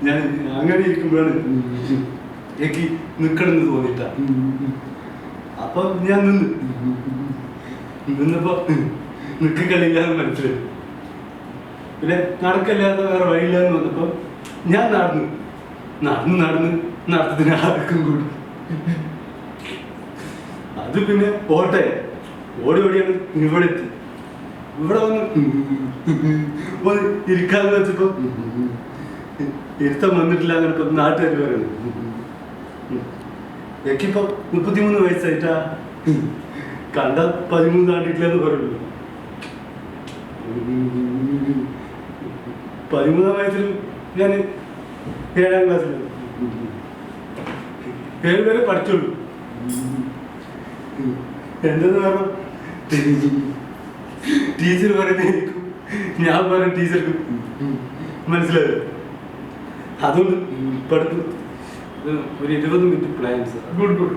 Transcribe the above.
ഞാൻ അങ്ങനെ ഇരിക്കുമ്പോഴാണ് എനിക്ക് നിൽക്കണമെന്ന് തോന്നിട്ട. അപ്പൊ ഞാൻ നിന്നപ്പോ നിൽക്കിക്കളില്ലാന്ന് മനസ്സിലായി. പിന്നെ നടക്കല്ലാതെ വേറെ വഴിയില്ലാന്ന് വന്നപ്പോ ഞാൻ നടന്നതിന് ആർക്കും കൂടി. അത് പിന്നെ ഓടിയാണ് ഇവിടെ എത്തി. ഇവിടെ വന്ന് ഇരിക്കാന്ന് വെച്ചപ്പോ ഇരുത്തം വന്നിട്ടില്ല എന്നൊക്കെ നാട്ടുകാർ പറയുന്നു. എനിക്കിപ്പോ 33 വയസ്സായിട്ടാ, കണ്ട 13 താണ്ടിട്ടില്ലെന്ന് പറയുള്ളൂ. 13-ാം വയസ്സിൽ ഞാൻ 7-ാം ക്ലാസ്സിൽ 7 വരെ പഠിച്ചുള്ളൂ. എന്തെന്ന് പറഞ്ഞ ടീച്ചർ പറയുന്നത് എനിക്കും ഞാൻ പറയുന്ന ടീച്ചർക്കും മനസ്സിലായോ? അതുകൊണ്ട് പഠിത്തം ഒരു 20 മിനിറ്റ് പ്ലാൻ. ഗുഡ്.